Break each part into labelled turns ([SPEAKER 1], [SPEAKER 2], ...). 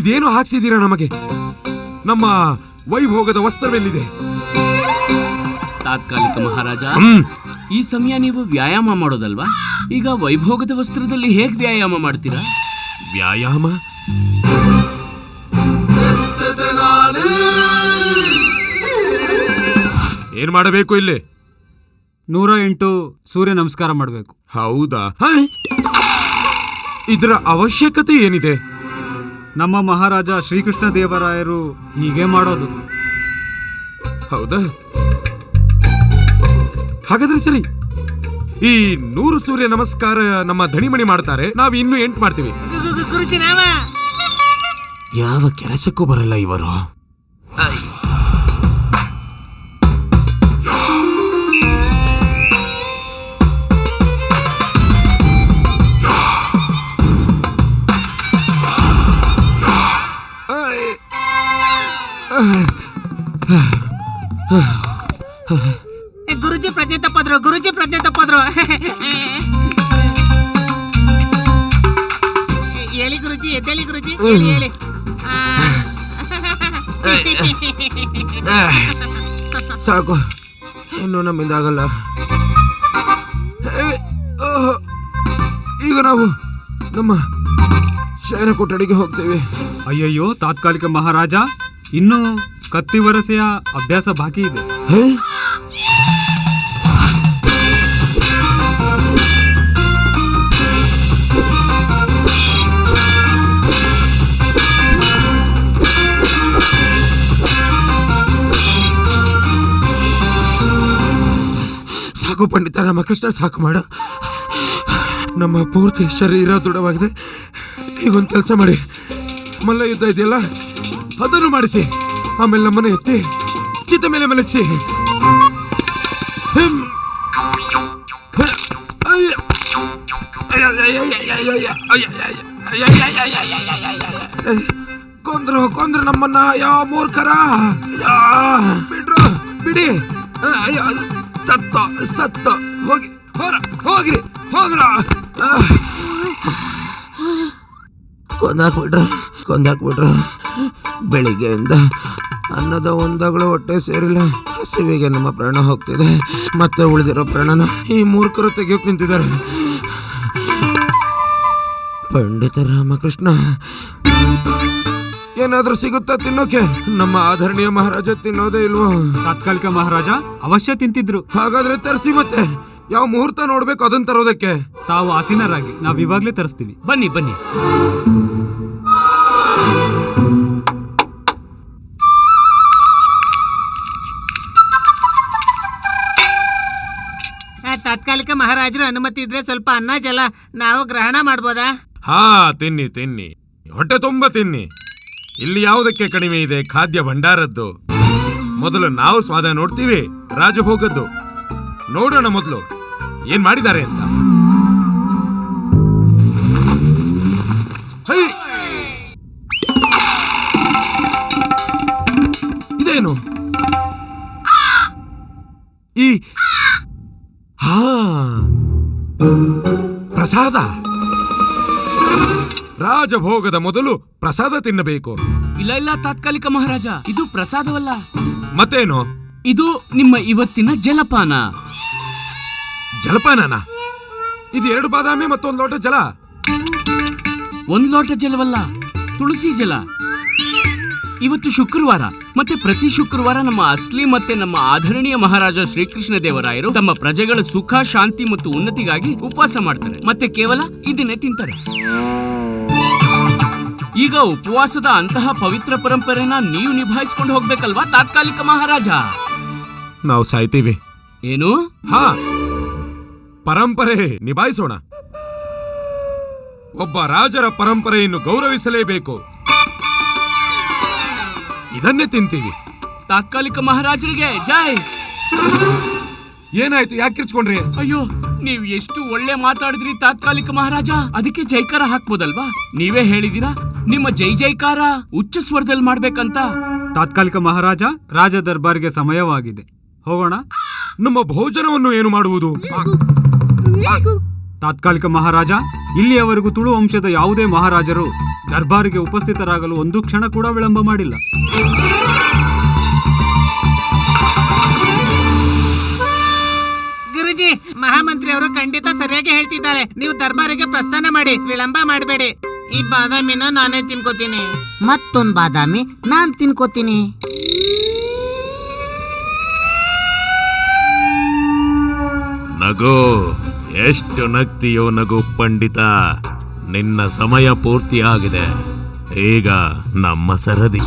[SPEAKER 1] ಇದೇನು ಹಾಕ್ಸಿದ್ದೀರಾ ನಮಗೆ? ನಮ್ಮ ವೈಭೋಗದ ವಸ್ತ್ರವೆಲ್ಲಿದೆ?
[SPEAKER 2] ತಾತ್ಕಾಲಿಕ ಮಹಾರಾಜ, ಈ ಸಮಯ ನೀವು ವ್ಯಾಯಾಮ ಮಾಡೋದಲ್ವಾ? ಈಗ ವೈಭೋಗದ ವಸ್ತ್ರದಲ್ಲಿ ಹೇಗೆ ವ್ಯಾಯಾಮ ಮಾಡ್ತೀರಾ?
[SPEAKER 1] ವ್ಯಾಯಾಮ? ಏನ್ ಮಾಡಬೇಕು ಇಲ್ಲಿ?
[SPEAKER 3] 108 ಸೂರ್ಯ ನಮಸ್ಕಾರ ಮಾಡಬೇಕು.
[SPEAKER 1] ಹೌದಾ? ಇದರ ಅವಶ್ಯಕತೆ ಏನಿದೆ?
[SPEAKER 3] ನಮ್ಮ ಮಹಾರಾಜ ಶ್ರೀಕೃಷ್ಣ ದೇವರಾಯರು ಹೀಗೆ ಮಾಡೋದು.
[SPEAKER 1] ಹೌದಾ? ಹಾಗಾದ್ರೆ ಸರಿ, ಈ 100 ಸೂರ್ಯ ನಮಸ್ಕಾರ ನಮ್ಮ ಧಣಿಮಣಿ ಮಾಡ್ತಾರೆ, ನಾವು ಇನ್ನು 8 ಮಾಡ್ತೀವಿ.
[SPEAKER 4] ಗುರುಜಿ ನಾವ
[SPEAKER 1] ಯಾವ ಕೆಲಸಕ್ಕೂ ಬರಲ್ಲ ಇವರು.
[SPEAKER 4] ಗುರುಜಿ ಪ್ರಜ್ಞೆ ತಪ್ಪದ್ರು, ಗುರುಜಿ ಪ್ರಜ್ಞೆ ತಪ್ಪದ್ರು. ಹೇಳಿ ಗುರುಜಿ, ಎದ್ದೇಳಿ ಗುರುಜಿ, ಹೇಳಿ ಹೇಳಿ.
[SPEAKER 1] ಸಾಕು, ಇನ್ನು ನಮ್ಮಿಂದ ಆಗಲ್ಲ. ಈಗ ನಾವು ನಮ್ಮ ಶಯನ ಕೊಠಡಿಗೆ ಹೋಗ್ತೇವೆ.
[SPEAKER 3] ಅಯ್ಯಯ್ಯೋ ತಾತ್ಕಾಲಿಕ ಮಹಾರಾಜ, ಇನ್ನೂ ಕತ್ತಿ ವರಸೆಯ ಅಭ್ಯಾಸ ಬಾಕಿ ಇದೆ.
[SPEAKER 1] ಸಾಕು ಪಂಡಿತ ರಾಮಕೃಷ್ಣ, ಸಾಕು ಮಾಡ. ನಮ್ಮ ಪೂರ್ತಿ ಶರೀರ ದೃಢವಾಗಿದೆ. ಈಗೊಂದು ಕೆಲಸ ಮಾಡಿ, ಮಲ್ಲ ಯುದ್ಧ ಇದೆಯಲ್ಲ ಅದನ್ನು ಮಾಡಿಸಿ, ಆಮೇಲೆ ನಮ್ಮನ್ನು ಎತ್ತಿ ಚಿತೆ ಮೇಲೆ ಮಲಗಿಸಿ. ಕೊಂದ್ರು ನಮ್ಮನ್ನ ಯಾವ ಮೂರ್ಖರ. ಬಿಡ್ರು, ಬಿಡಿ. ಸತ್ತ ಹೋಗಿ, ಹೋಗ್ರಿ, ಹೋಗ್ರ. ಕೊಂದಾಕ್ಬಿಟ್ರು. ಬೆಳಿಗ್ಗೆಯಿಂದ ಅನ್ನದ ಒಂದಾಗಳು ಹೊಟ್ಟೆ ಸೇರಿಲ್ಲ. ಹಸಿವಿಗೆ ನಮ್ಮ ಪ್ರಾಣ ಹೋಗ್ತಿದೆ. ಮತ್ತೆ ಉಳಿದಿರೋ ಪ್ರಾಣನ ಈ ಮೂರ್ಖರು ತೆಗೆಯೋಕೆ ನಿಂತಿದ್ದಾರೆ. ಪಂಡಿತ ರಾಮಕೃಷ್ಣ, ಏನಾದ್ರೂ ಸಿಗುತ್ತಾ ತಿನ್ನೋಕೆ? ನಮ್ಮ ಆಧರಣೀಯ ಮಹಾರಾಜ ತಿನ್ನೋದೇ ಇಲ್ವೋ?
[SPEAKER 3] ತಾತ್ಕಾಲಿಕ ಮಹಾರಾಜ ಅವಶ್ಯ ತಿಂತಿದ್ರು.
[SPEAKER 1] ಹಾಗಾದ್ರೆ ತರಿಸಿ. ಮತ್ತೆ ಯಾವ ಮುಹೂರ್ತ ನೋಡ್ಬೇಕು ಅದನ್ನ ತರೋದಕ್ಕೆ?
[SPEAKER 3] ತಾವು ಆಸೀನರಾಗಿ, ನಾವು ಇವಾಗ್ಲೇ ತರಿಸ್ತೀವಿ.
[SPEAKER 2] ಬನ್ನಿ ಬನ್ನಿ.
[SPEAKER 4] ತಾತ್ಕಾಲಿಕ ಮಹಾರಾಜರು ಅನುಮತಿ ಇದ್ರೆ ಸ್ವಲ್ಪ ಅನ್ನ ಜಲ ನಾವು ಗ್ರಹಣ ಮಾಡ್ಬೋದಾ?
[SPEAKER 1] ಹಾ, ತಿನ್ನಿ, ಹೊಟ್ಟೆ ತುಂಬಾ ತಿನ್ನಿ. ಇಲ್ಲಿ ಯಾವುದಕ್ಕೆ ಕಡಿಮೆ ಇದೆ? ಖಾದ್ಯ ಭಂಡಾರದ್ದು. ಮೊದಲು ನಾವು ಸ್ವಾದ ನೋಡ್ತೀವಿ, ರಾಜಭೋಗದ್ದು ನೋಡೋಣ. ಮೊದಲು ಏನ್ ಮಾಡಿದ್ದಾರೆ ಅಂತ. ಇದೇನು? ಈ ಪ್ರಸಾದ. ರಾಜಭೋಗದ ಮೊದಲು ಪ್ರಸಾದ ತಿನ್ನಬೇಕು.
[SPEAKER 2] ಇಲ್ಲ ತಾತ್ಕಾಲಿಕ ಮಹಾರಾಜ, ಇದು ಪ್ರಸಾದವಲ್ಲ.
[SPEAKER 1] ಮತ್ತೇನು?
[SPEAKER 2] ಇದು ನಿಮ್ಮ ಇವತ್ತಿನ ಜಲಪಾನ.
[SPEAKER 1] ಜಲಪಾನನ? ಇದು 2 ಬಾದಾಮಿ ಮತ್ತು 1 ಲೋಟ ಜಲ.
[SPEAKER 2] 1 ಲೋಟ ಜಲವಲ್ಲ, ತುಳಸಿ ಜಲ. ಇವತ್ತು ಶುಕ್ರವಾರ, ಮತ್ತೆ ಪ್ರತಿ ಶುಕ್ರವಾರ ನಮ್ಮ ಅಸ್ಲಿ ಮತ್ತೆ ನಮ್ಮ ಆಧರಣೀಯ ಮಹಾರಾಜ ಶ್ರೀಕೃಷ್ಣ ದೇವರಾಯರು ತಮ್ಮ ಪ್ರಜೆಗಳ ಸುಖ, ಶಾಂತಿ ಮತ್ತು ಉನ್ನತಿಗಾಗಿ ಉಪವಾಸ ಮಾಡ್ತಾರೆ. ಮತ್ತೆ ಕೇವಲ ಇದನ್ನೇ ತಿಂತಾರೆ. ಈಗ ಉಪವಾಸದ ಅಂತಹ ಪವಿತ್ರ ಪರಂಪರೆನ ನೀವು ನಿಭಾಯಿಸ್ಕೊಂಡು ಹೋಗ್ಬೇಕಲ್ವಾ ತಾತ್ಕಾಲಿಕ ಮಹಾರಾಜ?
[SPEAKER 1] ನಾವು ಸಾಯ್ತೀವಿ.
[SPEAKER 2] ಏನು?
[SPEAKER 1] ಹಾ, ಪರಂಪರೆ ನಿಭಾಯಿಸೋಣ. ಒಬ್ಬ ರಾಜರ ಪರಂಪರೆಯನ್ನು ಗೌರವಿಸಲೇಬೇಕು. ಇದನ್ನೇ ತಿಂತೀವಿ.
[SPEAKER 2] ತಾತ್ಕಾಲಿಕ ಮಹಾರಾಜರಿಗೆ ಜೈ.
[SPEAKER 1] ಏನಾಯ್ತು? ಯಾಕೆ ಕಿರ್ಚ್ಕೊಂಡ್ರಿ?
[SPEAKER 2] ಅಯ್ಯೋ, ನೀವು ಎಷ್ಟು ಒಳ್ಳೆ ಮಾತಾಡಿದ್ರಿ ತಾತ್ಕಾಲಿಕ ಮಹಾರಾಜ. ಅದಕ್ಕೆ ಜೈಕಾರ ಹಾಕ್ಬೋದಲ್ವಾ? ನೀವೇ ಹೇಳಿದೀರಾ ನಿಮ್ಮ ಜೈ ಜೈಕಾರ ಉಚ್ಚ ಸ್ವರದಲ್ಲಿ ಮಾಡ್ಬೇಕಂತ.
[SPEAKER 3] ತಾತ್ಕಾಲಿಕ ಮಹಾರಾಜ, ರಾಜ ದರ್ಬಾರ್ಗೆ ಸಮಯವಾಗಿದೆ, ಹೋಗೋಣ.
[SPEAKER 1] ನಮ್ಮ ಭೋಜನವನ್ನು ಏನು ಮಾಡುವುದು?
[SPEAKER 3] ತಾತ್ಕಾಲಿಕ ಮಹಾರಾಜ, ಇಲ್ಲಿಯವರೆಗೂ ತುಳು ವಂಶದ ಯಾವುದೇ ಮಹಾರಾಜರು ದರ್ಬಾರಿಗೆ ಉಪಸ್ಥಿತರಾಗಲು ಒಂದು ಕ್ಷಣ ಕೂಡ ವಿಳಂಬ ಮಾಡಿಲ್ಲ.
[SPEAKER 4] ಗುರುಜಿ, ಮಹಾಮಂತ್ರಿ ಅವರು ಖಂಡಿತ ಸರಿಯಾಗಿ ಹೇಳ್ತಿದ್ದಾರೆ. ನೀವು ದರ್ಬಾರಿಗೆ ಪ್ರಸ್ಥಾನ ಮಾಡಿ, ವಿಳಂಬ ಮಾಡಬೇಡಿ. ಈ ಬಾದಾಮಿನ ನಾನೇ ತಿನ್ಕೋತೀನಿ.
[SPEAKER 5] ಮತ್ತೊಂದ್ ಬಾದಾಮಿ ನಾನ್ ತಿನ್ಕೋತೀನಿ.
[SPEAKER 1] ನಗು, ಎಷ್ಟು ನಗ್ತೀಯೋ ನಗು ಪಂಡಿತ. ನಿನ್ನ ಸಮಯ ಪೂರ್ತಿಯಾಗಿದೆ. ಈಗ ನಮ್ಮ ಸರದಿ.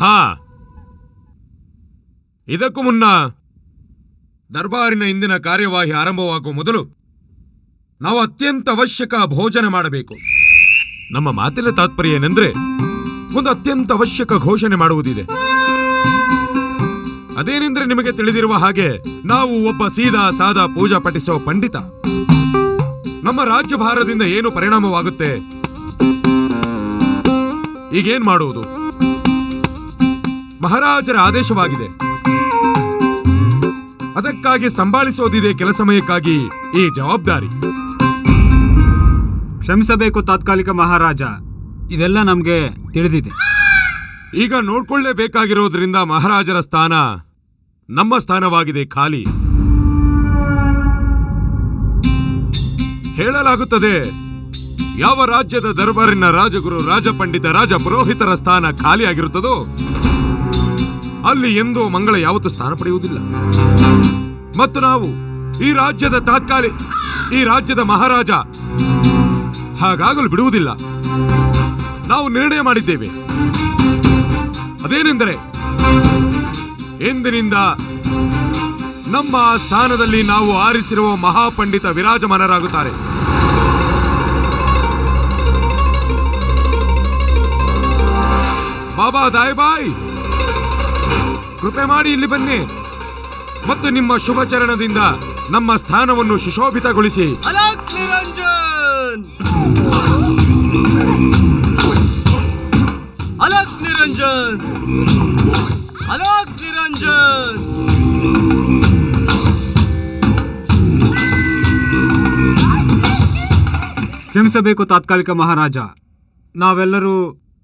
[SPEAKER 1] ಹಾ, ಇದಕ್ಕೂ ಮುನ್ನ ದರ್ಬಾರಿನ ಇಂದಿನ ಕಾರ್ಯವಾಹಿ ಆರಂಭವಾಗುವ ಮೊದಲು ನಾವು ಅತ್ಯಂತ ಅವಶ್ಯಕ ಭೋಜನ ಮಾಡಬೇಕು. ನಮ್ಮ ಮಾತಿನ ತಾತ್ಪರ್ಯ ಏನೆಂದ್ರೆ, ಒಂದು ಅತ್ಯಂತ ಅವಶ್ಯಕ ಘೋಷಣೆ ಮಾಡುವುದಿದೆ. ಅದೇನೆಂದ್ರೆ, ನಿಮಗೆ ತಿಳಿದಿರುವ ಹಾಗೆ ನಾವು ಒಬ್ಬ ಸೀದಾ ಸಾದಾ ಪೂಜಾ ಪಠಿಸುವ ಪಂಡಿತ. ನಮ್ಮ ರಾಜ್ಯಭಾರದಿಂದ ಏನು ಪರಿಣಾಮವಾಗುತ್ತೆ, ಈಗೇನ್ ಮಾಡುವುದು? ಮಹಾರಾಜರ ಆದೇಶವಾಗಿದೆ. ಅದಕ್ಕಾಗಿ ಸಂಭಾಳಿಸೋದಿದೆ ಕೆಲ ಸಮಯಕ್ಕಾಗಿ ಈ ಜವಾಬ್ದಾರಿ.
[SPEAKER 3] ಕ್ಷಮಿಸಬೇಕು ತಾತ್ಕಾಲಿಕ ಮಹಾರಾಜ, ಇದೆಲ್ಲ ನಮ್ಗೆ ತಿಳಿದಿದೆ.
[SPEAKER 1] ಈಗ ನೋಡ್ಕೊಳ್ಳೇಬೇಕಾಗಿರೋದ್ರಿಂದ ಮಹಾರಾಜರ ಸ್ಥಾನ ನಮ್ಮ ಸ್ಥಾನವಾಗಿದೆ ಖಾಲಿ. ಹೇಳಲಾಗುತ್ತದೆ, ಯಾವ ರಾಜ್ಯದ ದರ್ಬಾರಿನ ರಾಜಗುರು, ರಾಜಪಂಡಿತ, ರಾಜ ಪುರೋಹಿತರ ಸ್ಥಾನ ಖಾಲಿಯಾಗಿರುತ್ತದೋ ಅಲ್ಲಿ ಎಂದೂ ಮಂಗಳ ಯಾವತ್ತೂ ಸ್ಥಾನ ಪಡೆಯುವುದಿಲ್ಲ. ಮತ್ತು ನಾವು ಈ ರಾಜ್ಯದ ಮಹಾರಾಜ ಹಾಗಾಗಲು ಬಿಡುವುದಿಲ್ಲ. ನಾವು ನಿರ್ಣಯ ಮಾಡಿದ್ದೇವೆ. ಅದೇನೆಂದರೆ, ಎಂದಿನಿಂದ ನಮ್ಮ ಸ್ಥಾನದಲ್ಲಿ ನಾವು ಆರಿಸಿರುವ ಮಹಾಪಂಡಿತ ವಿರಾಜಮಾನರಾಗುತ್ತಾರೆ. ಬಾಬಾ ದಾಯಿಬಾಯಿ, ಕೃಪೆ ಮಾಡಿ ಇಲ್ಲಿ ಬನ್ನಿ ಮತ್ತು ನಿಮ್ಮ ಶುಭ ಚರಣದಿಂದ ನಮ್ಮ ಸ್ಥಾನವನ್ನು ಸುಶೋಭಿತಗೊಳಿಸಿ.
[SPEAKER 2] ಅಲೋಕ್ ನಿರಂಜನ್, ಅಲೋಕ್ ನಿರಂಜನ್, ಅಲೋಕ್ ನಿರಂಜನ್.
[SPEAKER 3] ಕ್ಷಮಿಸಬೇಕು ತಾತ್ಕಾಲಿಕ ಮಹಾರಾಜ, ನಾವೆಲ್ಲರೂ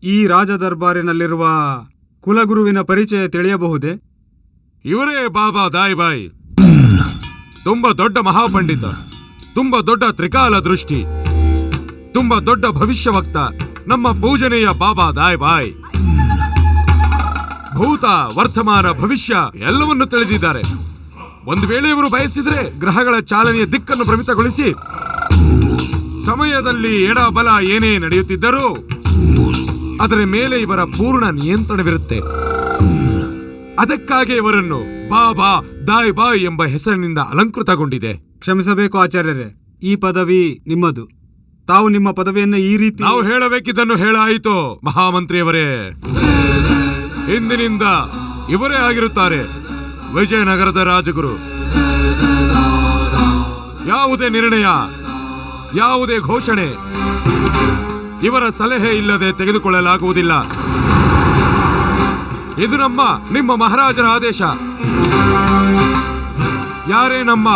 [SPEAKER 3] ಈ ರಾಜ ದರ್ಬಾರಿನಲ್ಲಿರುವ ಕುಲಗುರುವಿನ ಪರಿಚಯ ತಿಳಿಯಬಹುದೇ?
[SPEAKER 1] ಇವರೇ ಬಾಬಾ ದಾಯಿಬಾಯಿ. ತುಂಬಾ ದೊಡ್ಡ ಮಹಾಪಂಡಿತ, ತುಂಬಾ ದೊಡ್ಡ ತ್ರಿಕಾಲ ದೃಷ್ಟಿ, ತುಂಬಾ ದೊಡ್ಡ ಭವಿಷ್ಯವಕ್ತ ನಮ್ಮ ಪೂಜನೆಯ ಬಾಬಾ ದಾಯಿಬಾಯಿ. ಭೂತ, ವರ್ತಮಾನ, ಭವಿಷ್ಯ ಎಲ್ಲವನ್ನೂ ತಿಳಿದಿದ್ದಾರೆ. ಒಂದು ವೇಳೆ ಇವರು ಬಯಸಿದ್ರೆ ಗ್ರಹಗಳ ಚಾಲನೆಯ ದಿಕ್ಕನ್ನು ಭ್ರಮಿತಗೊಳಿಸಿ ಸಮಯದಲ್ಲಿ ಎಡ ಬಲ ಏನೇ ನಡೆಯುತ್ತಿದ್ದರೂ ಅದರ ಮೇಲೆ ಇವರ ಪೂರ್ಣ ನಿಯಂತ್ರಣವಿರುತ್ತೆ. ಅದಕ್ಕಾಗಿ ಇವರನ್ನು ಬಾಬಾ ದಾಯಿಬಾಯಿ ಎಂಬ ಹೆಸರಿನಿಂದ ಅಲಂಕೃತಗೊಂಡಿದೆ.
[SPEAKER 3] ಕ್ಷಮಿಸಬೇಕು ಆಚಾರ್ಯರೇ, ಈ ಪದವಿ ನಿಮ್ಮದು. ತಾವು ನಿಮ್ಮ ಪದವಿಯನ್ನು ಈ ರೀತಿ...
[SPEAKER 1] ನಾವು ಹೇಳಬೇಕಿದ್ದನ್ನು ಹೇಳಾಯಿತು ಮಹಾಮಂತ್ರಿಯವರೇ. ಇಂದಿನಿಂದ ಇವರೇ ಆಗಿರುತ್ತಾರೆ ವಿಜಯನಗರದ ರಾಜಗುರು. ಯಾವುದೇ ನಿರ್ಣಯ, ಯಾವುದೇ ಘೋಷಣೆ ಇವರ ಸಲಹೆ ಇಲ್ಲದೆ ತೆಗೆದುಕೊಳ್ಳಲಾಗುವುದಿಲ್ಲ. ಇದು ನಿಮ್ಮ ಮಹಾರಾಜರ ಆದೇಶ. ಯಾರೇ ನಮ್ಮ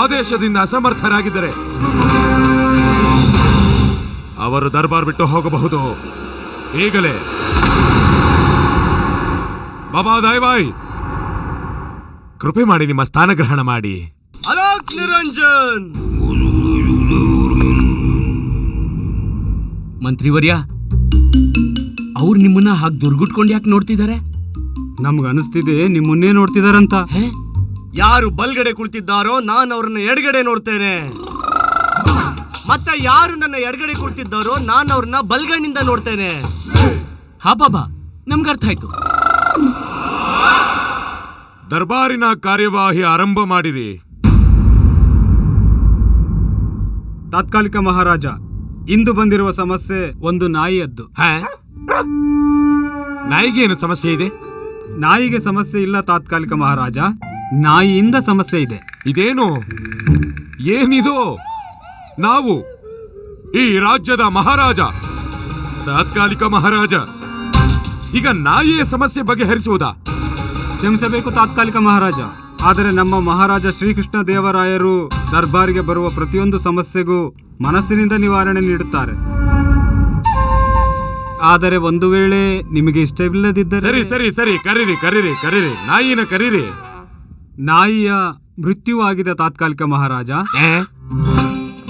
[SPEAKER 1] ಆದೇಶದಿಂದ ಅಸಮರ್ಥರಾಗಿದ್ದರೆ ಅವರು ದರ್ಬಾರ್ ಬಿಟ್ಟು ಹೋಗಬಹುದು ಈಗಲೇ. ಬಾಬಾ ದಾಯಿಬಾಯಿ, ಕೃಪೆ ಮಾಡಿ ನಿಮ್ಮ ಸ್ಥಾನಗ್ರಹಣ ಮಾಡಿ.
[SPEAKER 2] ಅಲೋಕ್ ನಿರಂಜನ್. ಮಂತ್ರಿವರ್ಯ, ಅವ್ರು ನಿಮ್ಮನ್ನ ಹಾಗೆ ದುರ್ಗುಟ್ಕೊಂಡು ಯಾಕೆ ನೋಡ್ತಿದ್ದಾರೆ?
[SPEAKER 3] ನಮ್ಗೆ ಅನಿಸ್ತಿದೆ ನಿಮ್ಮನ್ನೇ ನೋಡ್ತಿದಾರಂತ.
[SPEAKER 6] ಯಾರು ಬಲ್ಗಡೆ ಕುಳಿತಿದ್ದಾರೋ ನಾನು ಅವ್ರನ್ನ ಎಡಗಡೆ ನೋಡ್ತೇನೆ, ಮತ್ತೆ ಯಾರು ನನ್ನ ಎಡಗಡೆ ಕುಳಿತಿದ್ದಾರೋ ನಾನು ಅವ್ರನ್ನ ಬಲ್ಗಣ್ಣಿಂದ ನೋಡ್ತೇನೆ.
[SPEAKER 2] ಹಾ ಬಾಬಾ, ನಮ್ಗೆ ಅರ್ಥ ಆಯ್ತು.
[SPEAKER 1] ದರ್ಬಾರಿನ ಕಾರ್ಯವಾಹಿ ಆರಂಭ ಮಾಡಿರಿ.
[SPEAKER 3] ತಾತ್ಕಾಲಿಕ ಮಹಾರಾಜ, ಇಂದು ಬಂದಿರುವ ಸಮಸ್ಯೆ ಒಂದು ನಾಯಿಯದ್ದು.
[SPEAKER 1] ನಾಯಿಗೇನು ಸಮಸ್ಯೆ ಇದೆ?
[SPEAKER 3] ನಾಯಿಗೆ ಸಮಸ್ಯೆ ಇಲ್ಲ ತಾತ್ಕಾಲಿಕ ಮಹಾರಾಜ, ನಾಯಿಯಿಂದ ಸಮಸ್ಯೆ ಇದೆ.
[SPEAKER 1] ಇದೇನು, ಏನಿದು? ನಾವು ಈ ರಾಜ್ಯದ ಮಹಾರಾಜ, ತಾತ್ಕಾಲಿಕ ಮಹಾರಾಜ, ಈಗ ನಾಯಿಯ ಸಮಸ್ಯೆ ಬಗೆಹರಿಸುವುದಾ?
[SPEAKER 3] ಕ್ಷಮಿಸಬೇಕು ತಾತ್ಕಾಲಿಕ ಮಹಾರಾಜ. ಆದರೆ ನಮ್ಮ ಮಹಾರಾಜ ಶ್ರೀಕೃಷ್ಣ ದೇವರಾಯರು ದರ್ಬಾರಿಗೆ ಬರುವ ಪ್ರತಿಯೊಂದು ಸಮಸ್ಯೆಗೂ ಮನಸ್ಸಿನಿಂದ ನಿವಾರಣೆ ನೀಡುತ್ತಾರೆ. ಆದರೆ ಒಂದು ವೇಳೆ ನಿಮಗೆ ಇಷ್ಟವಿಲ್ಲದಿದ್ದರೆ
[SPEAKER 1] ಸರಿ ಸರಿ ಸರಿ, ಕರೀರಿ ಕರೀರಿ ಕರೀರಿ, ನಾಯಿನ ಕರೀರಿ.
[SPEAKER 3] ನಾಯಿಯ ಮೃತ್ಯುವಾಗಿದೆ ತಾತ್ಕಾಲಿಕ ಮಹಾರಾಜ.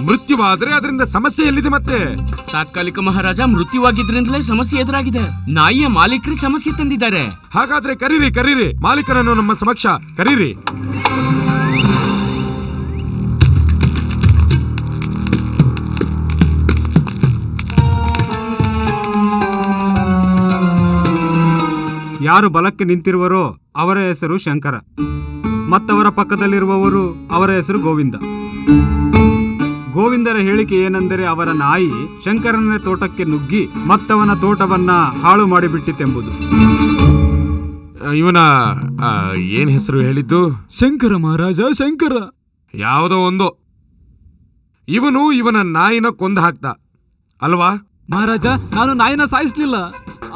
[SPEAKER 1] ಮೃತ್ಯುವಾದ್ರೆ ಅದರಿಂದ ಸಮಸ್ಯೆ ಎಲ್ಲಿದೆ ಮತ್ತೆ?
[SPEAKER 2] ತಾತ್ಕಾಲಿಕ ಮಹಾರಾಜ ಮೃತ್ಯುವಾಗಿದ್ರಿಂದಲೇ ಸಮಸ್ಯೆ ಎದುರಾಗಿದೆ. ನಾಯಿಯ ಮಾಲೀಕರೇ ಸಮಸ್ಯೆ ತಂದಿದ್ದಾರೆ.
[SPEAKER 1] ಹಾಗಾದ್ರೆ ಕರೀರಿ ಕರೀರಿ, ಮಾಲೀಕರನ್ನು ನಮ್ಮ ಸಮಕ್ಷ ಕರೀರಿ.
[SPEAKER 3] ಯಾರು ಬಲಕ್ಕೆ ನಿಂತಿರುವರೋ ಅವರ ಹೆಸರು ಶಂಕರ, ಮತ್ತವರ ಪಕ್ಕದಲ್ಲಿರುವವರು ಅವರ ಹೆಸರು ಗೋವಿಂದ. ಗೋವಿಂದರ ಹೇಳಿಕೆ ಏನೆಂದರೆ ಅವರ ನಾಯಿ ಶಂಕರನ ತೋಟಕ್ಕೆ ನುಗ್ಗಿ ಮತ್ತವನ ತೋಟವನ್ನ ಹಾಳು ಮಾಡಿಬಿಟ್ಟಿತೆಂಬುದು.
[SPEAKER 1] ಇವನ ಏನ್ ಹೆಸರು ಹೇಳಿದ್ದು?
[SPEAKER 7] ಶಂಕರ ಮಹಾರಾಜ, ಶಂಕರ.
[SPEAKER 1] ಯಾವುದೋ ಒಂದು. ಇವನು ಇವನ ನಾಯಿನ ಕೊಂದು ಹಾಕ್ದ ಅಲ್ವಾ?
[SPEAKER 7] ಮಹಾರಾಜ, ನಾನು ನಾಯಿನ ಸಾಯಿಸ್ಲಿಲ್ಲ.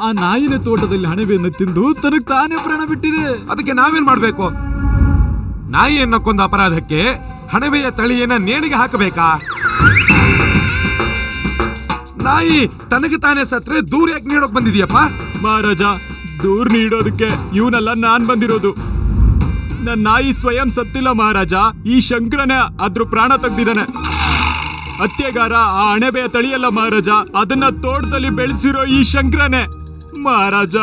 [SPEAKER 7] ಆ ನಾಯಿನ ತೋಟದಲ್ಲಿ ಹಣೆಯನ್ನು ತಿಂದು ತನಗೆ ತಾನೇ ಪ್ರಾಣ ಬಿಟ್ಟಿದೆ.
[SPEAKER 1] ಅದಕ್ಕೆ ನಾವೇನ್ ಮಾಡ್ಬೇಕು? ನಾಯಿಯನ್ನ ಕೊಂದ ಅಪರಾಧಕ್ಕೆ ಹಣವೆಯ ತಳಿಯನ್ನ ನೇಣಿಗೆ ಹಾಕಬೇಕಾ? ನಾಯಿ ತನಗೆ ತಾನೇ ಸತ್ರೆ ದೂರ ಯಾಕೆ ನೀಡೋಕ್ ಬಂದಿದ್ಯಪ್ಪ?
[SPEAKER 7] ಮಹಾರಾಜ, ದೂರ್ ನೀಡೋದಕ್ಕೆ ಇವನೆಲ್ಲ ನಾನ್ ಬಂದಿರೋದು. ನನ್ನ ನಾಯಿ ಸ್ವಯಂ ಸತ್ತಿಲ್ಲ ಮಹಾರಾಜ. ಈ ಶಂಕರನೇ ಅದ್ರ ಪ್ರಾಣ ತೆಗ್ದಿದ್ದಾನೆ. ಹತ್ಯೆಗಾರ ಆ ಅಣೆಬೆಯ ತಳಿಯಲ್ಲ ಮಹಾರಾಜ, ಅದನ್ನ ತೋಟದಲ್ಲಿ ಬೆಳೆಸಿರೋ ಈ ಶಂಕರನೇ ಮಹಾರಾಜ.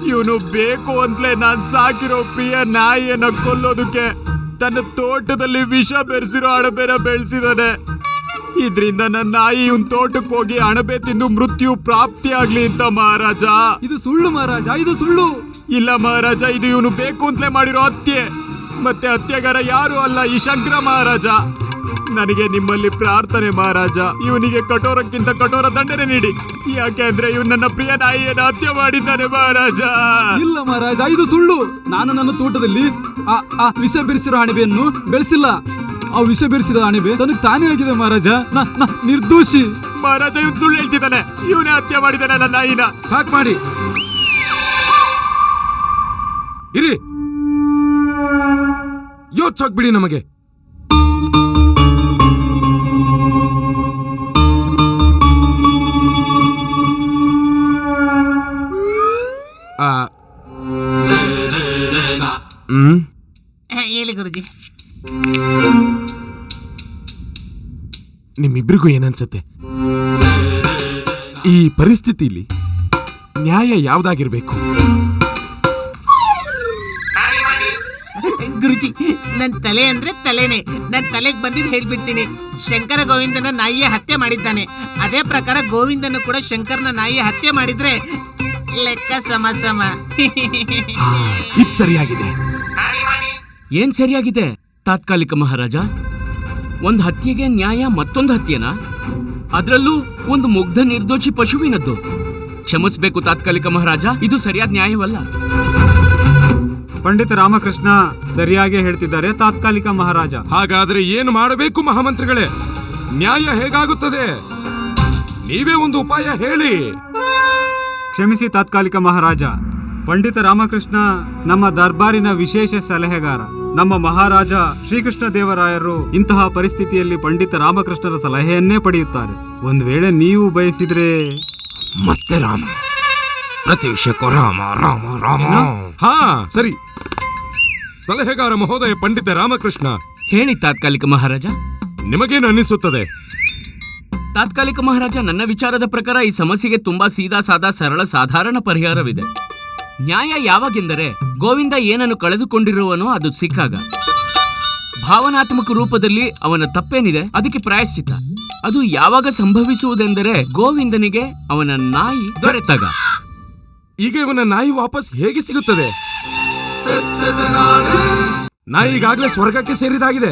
[SPEAKER 7] ಇವನು ಬೇಕು ಅಂತಲೇ ನಾನ್ ಸಾಕಿರೋ ಪ್ರಿಯ ನಾಯಿಯನ್ನ ಕೊಲ್ಲೋದಕ್ಕೆ ತನ್ನ ತೋಟದಲ್ಲಿ ವಿಷ ಬೆರೆಸಿರೋ ಅಣಬೆನ ಬೆಳೆಸಿದಾನೆ. ಇದ್ರಿಂದ ನನ್ನ ನಾಯಿ ಇವನ್ ತೋಟಕ್ಕೆ ಹೋಗಿ ಅಣಬೆ ತಿಂದು ಮೃತ್ಯು ಪ್ರಾಪ್ತಿ ಆಗ್ಲಿ ಅಂತ ಮಹಾರಾಜ. ಇದು ಸುಳ್ಳು ಮಹಾರಾಜ, ಇದು ಸುಳ್ಳು. ಇಲ್ಲ ಮಹಾರಾಜ, ಇದು ಇವನು ಬೇಕು ಅಂತಲೇ ಮಾಡಿರೋ ಹತ್ಯೆ. ಮತ್ತೆ ಹತ್ಯೆಗಾರ ಯಾರು ಅಲ್ಲ, ಈ ಶಂಕರ ಮಹಾರಾಜ. ನನಗೆ ನಿಮ್ಮಲ್ಲಿ ಪ್ರಾರ್ಥನೆ ಮಹಾರಾಜ, ಇವನಿಗೆ ಕಠೋರಕ್ಕಿಂತ ಕಠೋರ ದಂಡನೆ ನೀಡಿ. ಯಾಕೆ ಅಂದ್ರೆ ಇವನು ನನ್ನ ಪ್ರಿಯ ನಾಯಿಯನ್ನು ಹತ್ಯೆ ಮಾಡಿದ್ದಾನೆ ಮಹಾರಾಜ. ಇಲ್ಲ ಮಹಾರಾಜ, ಇದು ಸುಳ್ಳು. ನಾನು ನನ್ನ ತೋಟದಲ್ಲಿ ಆ ವಿಷ ಬೆರೆಸಿರೋ ಅಣಬೆಯನ್ನು ಬೆಳೆಸಿಲ್ಲ. ಆ ವಿಷ ಬೆರೆಸಿದ ಅಣಬೆ ತನಗೆ ತಾನೇ ಆಗಿದೆ ಮಹಾರಾಜ. ನಿರ್ದೋಷಿ ಮಹಾರಾಜ. ಇವನು ಸುಳ್ಳು ಹೇಳ್ತಿದ್ದಾನೆ. ಇವನೇ ಹತ್ಯೆ ಮಾಡಿದ್ದಾನೆ ನನ್ನ ನಾಯಿನ.
[SPEAKER 1] ಸಾಕ್ ಮಾಡಿ ಇರಿ, ಯೋಚ್ಚಾಕ್ ಬಿಡಿ ನಮಗೆ.
[SPEAKER 4] ಹೇಳಿ ಗುರುಜಿ.
[SPEAKER 1] ನಿಮ್ಮಿಬ್ರಿಗೂ ಏನನ್ಸತ್ತೆ? ಈ ಪರಿಸ್ಥಿತಿಲಿ ನ್ಯಾಯ ಯಾವ್ದಾಗಿರ್ಬೇಕು?
[SPEAKER 4] ಗುರುಜಿ, ನನ್ ತಲೆ ಅಂದ್ರೆ ತಲೆನೇ. ನನ್ ತಲೆಗೆ ಬಂದಿದ್ದು ಹೇಳ್ಬಿಡ್ತೀನಿ. ಶಂಕರ ಗೋವಿಂದನ ನಾಯಿಯ ಹತ್ಯೆ ಮಾಡಿದ್ದಾನೆ. ಅದೇ ಪ್ರಕಾರ ಗೋವಿಂದನು ಕೂಡ ಶಂಕರನ ನಾಯಿಯ ಹತ್ಯೆ ಮಾಡಿದ್ರೆ ಲೆಕ್ಕ ಸಮ ಸಮ.
[SPEAKER 1] ಇದು ಸರಿಯಾಗಿದೆ.
[SPEAKER 2] ಏನ್ ಸರಿಯಾಗಿದೆ ತಾತ್ಕಾಲಿಕ ಮಹಾರಾಜ? ಒಂದ್ ಹತ್ಯೆಗೆ ನ್ಯಾಯ ಮತ್ತೊಂದು ಹತ್ಯೆನಾ? ಅದ್ರಲ್ಲೂ ಒಂದು ಮುಗ್ಧ ನಿರ್ದೋಷಿ ಪಶುವಿನದ್ದು. ಕ್ಷಮಿಸಬೇಕು ತಾತ್ಕಾಲಿಕ ಮಹಾರಾಜ, ಇದು ಸರಿಯಾದ ನ್ಯಾಯವಲ್ಲ.
[SPEAKER 3] ಪಂಡಿತ ರಾಮಕೃಷ್ಣ ಸರಿಯಾಗಿ ಹೇಳ್ತಿದ್ದಾರೆ ತಾತ್ಕಾಲಿಕ ಮಹಾರಾಜ.
[SPEAKER 1] ಹಾಗಾದ್ರೆ ಏನು ಮಾಡಬೇಕು ಮಹಾಮಂತ್ರಿಗಳೇ? ನ್ಯಾಯ ಹೇಗಾಗುತ್ತದೆ? ನೀವೇ ಒಂದು ಉಪಾಯ ಹೇಳಿ.
[SPEAKER 3] ಕ್ಷಮಿಸಿ ತಾತ್ಕಾಲಿಕ ಮಹಾರಾಜ. ಪಂಡಿತ ರಾಮಕೃಷ್ಣ ನಮ್ಮ ದರ್ಬಾರಿನ ವಿಶೇಷ ಸಲಹೆಗಾರ. ನಮ್ಮ ಮಹಾರಾಜ ಶ್ರೀಕೃಷ್ಣ ದೇವರಾಯರು ಇಂತಹ ಪರಿಸ್ಥಿತಿಯಲ್ಲಿ ಪಂಡಿತ ರಾಮಕೃಷ್ಣರ ಸಲಹೆಯನ್ನೇ ಪಡೆಯುತ್ತಾರೆ. ಒಂದ್ ವೇಳೆ ನೀವು ಬಯಸಿದ್ರೆ
[SPEAKER 1] ಮತ್ತೆ ರಾಮ, ಪ್ರತಿ ವಿಷಯಕ್ಕೂ ರಾಮ ರಾಮ ರಾಮ. ಹಾ ಸರಿ, ಸಲಹೆಗಾರ ಮಹೋದಯ ಪಂಡಿತ ರಾಮಕೃಷ್ಣ.
[SPEAKER 2] ಹೇಳಿ ತಾತ್ಕಾಲಿಕ ಮಹಾರಾಜ.
[SPEAKER 1] ನಿಮಗೇನು ಅನ್ನಿಸುತ್ತದೆ?
[SPEAKER 2] ತಾತ್ಕಾಲಿಕ ಮಹಾರಾಜ, ನನ್ನ ವಿಚಾರದ ಪ್ರಕಾರ ಈ ಸಮಸ್ಯೆಗೆ ತುಂಬಾ ಸೀದಾ ಸಾದಾ ಸರಳ ಸಾಧಾರಣ ಪರಿಹಾರವಿದೆ. ನ್ಯಾಯ ಯಾವಾಗೆಂದರೆ ಗೋವಿಂದ ಏನನ್ನು ಕಳೆದುಕೊಂಡಿರುವನೋ ಅದು ಸಿಕ್ಕಾಗ. ಭಾವನಾತ್ಮಕ ರೂಪದಲ್ಲಿ ಅವನ ತಪ್ಪೇನಿದೆ ಅದಕ್ಕೆ ಪ್ರಾಯಶ್ಚಿತ್ತ. ಅದು ಯಾವಾಗ ಸಂಭವಿಸುವುದೆಂದರೆ ಗೋವಿಂದನಿಗೆ ಅವನ ನಾಯಿ ದೊರೆತಾಗ.
[SPEAKER 1] ಈಗ ಇವನ ನಾಯಿ ವಾಪಸ್ ಹೇಗೆ ಸಿಗುತ್ತದೆ? ನಾಯಿ ಈಗಾಗಲೇ ಸ್ವರ್ಗಕ್ಕೆ ಸೇರಿದಾಗಿದೆ.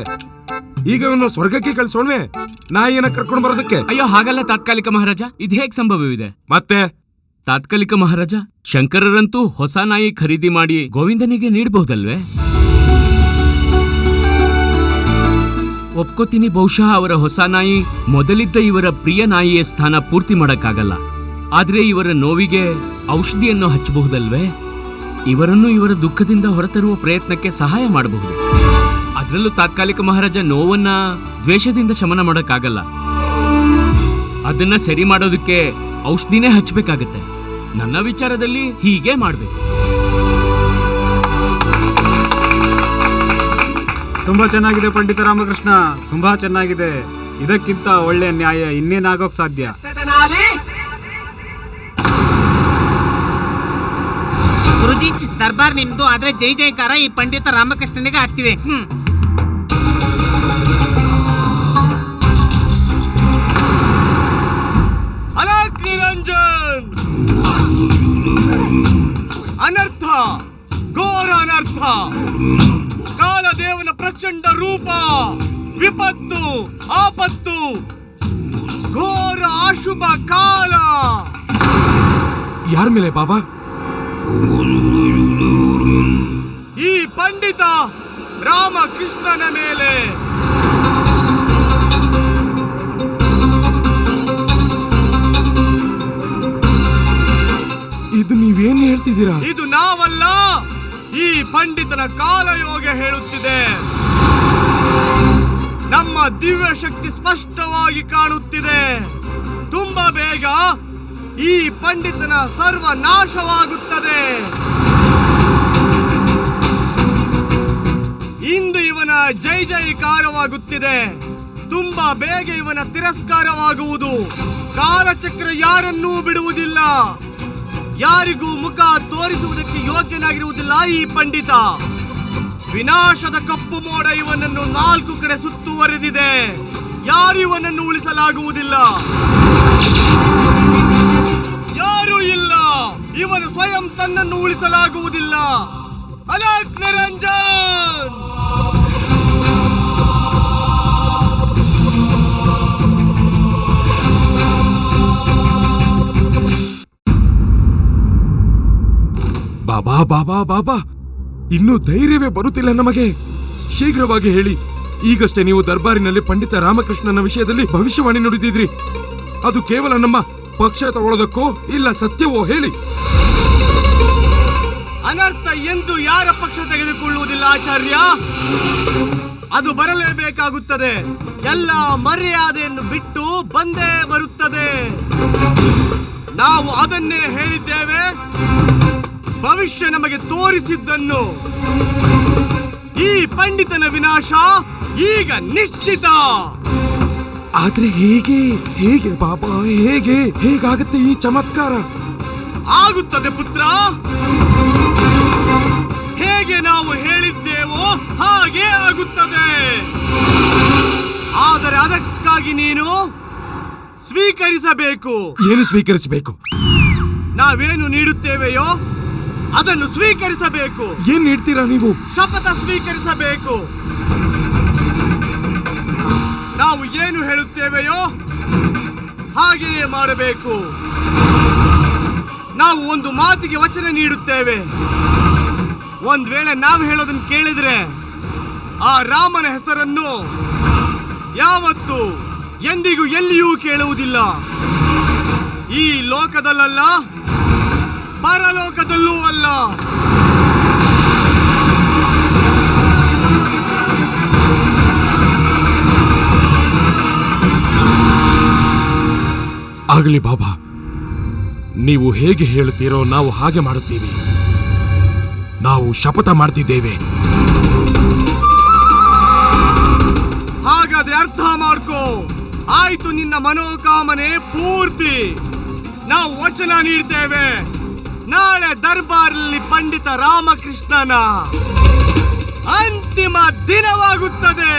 [SPEAKER 1] ಈಗ ಇವನು ಸ್ವರ್ಗಕ್ಕೆ ಕಳಿಸೋಣ್ವೆ ನಾಯಿಯನ್ನ ಕರ್ಕೊಂಡು ಬರೋದಕ್ಕೆ?
[SPEAKER 2] ಅಯ್ಯೋ, ಹಾಗಲ್ಲ ತಾತ್ಕಾಲಿಕ ಮಹಾರಾಜ. ಇದು ಹೇಗೆ ಸಂಭವವಿದೆ?
[SPEAKER 1] ಮತ್ತೆ
[SPEAKER 2] ತಾತ್ಕಾಲಿಕ ಮಹಾರಾಜ, ಶಂಕರರಂತೂ ಹೊಸ ನಾಯಿ ಖರೀದಿ ಮಾಡಿ ಗೋವಿಂದನಿಗೆ ನೀಡಬಹುದಲ್ವೇ? ಒಪ್ಕೋತೀನಿ, ಬಹುಶಃ ಅವರ ಹೊಸ ನಾಯಿ ಮೊದಲಿದ್ದ ಇವರ ಪ್ರಿಯ ನಾಯಿಯ ಸ್ಥಾನ ಪೂರ್ತಿ ಮಾಡಕ್ಕಾಗಲ್ಲ. ಆದ್ರೆ ಇವರ ನೋವಿಗೆ ಔಷಧಿಯನ್ನು ಹಚ್ಚಬಹುದಲ್ವೇ? ಇವರನ್ನು ಇವರ ದುಃಖದಿಂದ ಹೊರತರುವ ಪ್ರಯತ್ನಕ್ಕೆ ಸಹಾಯ ಮಾಡಬಹುದು. ಅದರಲ್ಲೂ ತಾತ್ಕಾಲಿಕ ಮಹಾರಾಜ ನೋವನ್ನ ದ್ವೇಷದಿಂದ ಶಮನ ಮಾಡೋಕ್ಕಾಗಲ್ಲ. ಅದನ್ನ ಸರಿ ಮಾಡೋದಕ್ಕೆ ಔಷಧಿನೇ ಹಚ್ಚಬೇಕಾಗತ್ತೆ. ನನ್ನ ವಿಚಾರದಲ್ಲಿ ಹೀಗೆ ಮಾಡ್ಬೇಕು.
[SPEAKER 3] ತುಂಬಾ ಚೆನ್ನಾಗಿದೆ ಪಂಡಿತ ರಾಮಕೃಷ್ಣ, ತುಂಬಾ ಚೆನ್ನಾಗಿದೆ. ಇದಕ್ಕಿಂತ ಒಳ್ಳೆ ನ್ಯಾಯ ಇನ್ನೇನಾಗೋಕ್ ಸಾಧ್ಯ?
[SPEAKER 4] ಗುರುಜಿ, ದರ್ಬಾರ್ ನಿಮ್ದು, ಆದ್ರೆ ಜೈ ಜೈಕಾರ ಈ ಪಂಡಿತ ರಾಮಕೃಷ್ಣನಿಗೆ ಆಗ್ತಿದೆ.
[SPEAKER 6] ಅಲಕ್ ನಿರಂಜನ್! ಅನರ್ಥ, ಘೋರ ಅನರ್ಥ. ಕಾಲದೇವನ ಪ್ರಚಂಡ ರೂಪ, ವಿಪತ್ತು, ಆಪತ್ತು, ಘೋರ ಅಶುಭ ಕಾಲ.
[SPEAKER 1] ಯಾರ ಮೇಲೆ ಬಾಬಾ?
[SPEAKER 6] ಈ ಪಂಡಿತ ರಾಮಕೃಷ್ಣನ ಮೇಲೆ.
[SPEAKER 1] ಇದು ನೀವೇನ್ ಹೇಳ್ತಿದ್ದೀರಾ?
[SPEAKER 6] ಇದು ನಾವಲ್ಲ, ಈ ಪಂಡಿತನ ಕಾಲಯೋಗ ಹೇಳುತ್ತಿದೆ. ನಮ್ಮ ದಿವ್ಯ ಶಕ್ತಿ ಸ್ಪಷ್ಟವಾಗಿ ಕಾಣುತ್ತಿದೆ. ತುಂಬಾ ಬೇಗ ಈ ಪಂಡಿತನ ಸರ್ವನಾಶವಾಗುತ್ತದೆ. ಇಂದು ಇವನ ಜೈ ಜೈಕಾರವಾಗುತ್ತಿದೆ. ತುಂಬಾ ಬೇಗ ಇವನ ತಿರಸ್ಕಾರವಾಗುವುದು. ಕಾಲಚಕ್ರ ಯಾರನ್ನೂ ಬಿಡುವುದಿಲ್ಲ. ಯಾರಿಗೂ ಮುಖ ತೋರಿಸುವುದಕ್ಕೆ ಯೋಗ್ಯನಾಗಿರುವುದಿಲ್ಲ ಈ ಪಂಡಿತ. ವಿನಾಶದ ಕಪ್ಪು ಮೋಡ ಇವನನ್ನು 4 ಕಡೆ ಸುತ್ತುವರೆದಿದೆ. ಯಾರು ಇವನನ್ನು ಉಳಿಸಲಾಗುವುದಿಲ್ಲ. ಯಾರೂ ಇಲ್ಲ. ಇವನು ಸ್ವಯಂ ತನ್ನನ್ನು ಉಳಿಸಲಾಗುವುದಿಲ್ಲ. ಅಲಕ್ ನಿರಂಜನ್!
[SPEAKER 1] ಬಾಬಾ ಬಾಬಾ ಬಾಬಾ, ಇನ್ನೂ ಧೈರ್ಯವೇ ಬರುತ್ತಿಲ್ಲ ನಮಗೆ. ಶೀಘ್ರವಾಗಿ ಹೇಳಿ. ಈಗಷ್ಟೇ ನೀವು ದರ್ಬಾರಿನಲ್ಲಿ ಪಂಡಿತ ರಾಮಕೃಷ್ಣನ ವಿಷಯದಲ್ಲಿ ಭವಿಷ್ಯವಾಣಿ ನುಡಿದಿದ್ರಿ. ಅದು ಕೇವಲ ನಮ್ಮ ಪಕ್ಷ ತಗೊಳ್ಳೋದಕ್ಕೋ ಇಲ್ಲ ಸತ್ಯವೋ ಹೇಳಿ.
[SPEAKER 6] ಅನರ್ಥ ಎಂದು ಯಾರ ಪಕ್ಷ ತೆಗೆದುಕೊಳ್ಳುವುದಿಲ್ಲ ಆಚಾರ್ಯ. ಅದು ಬರಲೇಬೇಕಾಗುತ್ತದೆ. ಎಲ್ಲ ಮರ್ಯಾದೆಯನ್ನು ಬಿಟ್ಟು ಬಂದೇ ಬರುತ್ತದೆ. ನಾವು ಅದನ್ನೇ ಹೇಳಿದ್ದೇವೆ. ಭವಿಷ್ಯ ನಮಗೆ ತೋರಿಸಿದ್ದನ್ನು. ಈ ಪಂಡಿತನ ವಿನಾಶ ಈಗ ನಿಶ್ಚಿತ.
[SPEAKER 1] ಆದ್ರೆ ಹೇಗೆ ಹೇಗೆ ಬಾಬಾ, ಹೇಗೆ ಹೇಗಾಗತ್ತೆ ಈ ಚಮತ್ಕಾರ?
[SPEAKER 6] ಆಗುತ್ತದೆ ಪುತ್ರ. ಹೇಗೆ ನಾವು ಹೇಳಿದ್ದೇವೋ ಹಾಗೆ ಆಗುತ್ತದೆ. ಆದರೆ ಅದಕ್ಕಾಗಿ ನೀನು ಸ್ವೀಕರಿಸಬೇಕು.
[SPEAKER 1] ಏನು ಸ್ವೀಕರಿಸಬೇಕು?
[SPEAKER 6] ನಾವೇನು ನೀಡುತ್ತೇವೆಯೋ ಅದನ್ನು ಸ್ವೀಕರಿಸಬೇಕು.
[SPEAKER 1] ಏನ್ ನೀಡ್ತೀರಾ ನೀವು?
[SPEAKER 6] ಶಪಥ ಸ್ವೀಕರಿಸಬೇಕು. ನಾವು ಏನು ಹೇಳುತ್ತೇವೆಯೋ ಹಾಗೆಯೇ ಮಾಡಬೇಕು. ನಾವು ಒಂದು ಮಾತಿಗೆ ವಚನ ನೀಡುತ್ತೇವೆ. ಒಂದ್ ವೇಳೆ ನಾವು ಹೇಳೋದನ್ನು ಕೇಳಿದ್ರೆ ಆ ರಾಮನ ಹೆಸರನ್ನು ಯಾವತ್ತೂ ಎಂದಿಗೂ ಎಲ್ಲಿಯೂ ಕೇಳುವುದಿಲ್ಲ. ಈ ಲೋಕದಲ್ಲ, ಪರಲೋಕದಲ್ಲೂ ಅಲ್ಲ.
[SPEAKER 1] ಆಗಲಿ ಬಾಬಾ, ನೀವು ಹೇಗೆ ಹೇಳುತ್ತೀರೋ ನಾವು ಹಾಗೆ ಮಾಡುತ್ತೀವಿ. ನಾವು ಶಪಥ ಮಾಡ್ತಿದ್ದೇವೆ.
[SPEAKER 6] ಹಾಗಾದ್ರೆ ಅರ್ಥ ಮಾಡ್ಕೋ. ಆಯ್ತು, ನಿನ್ನ ಮನೋಕಾಮನೆ ಪೂರ್ತಿ. ನಾವು ವಚನ ನೀಡ್ತೇವೆ. ನಾಳೆ ದರ್ಬಾರಲ್ಲಿ ಪಂಡಿತ ರಾಮಕೃಷ್ಣನ ಅಂತಿಮ ದಿನವಾಗುತ್ತದೆ.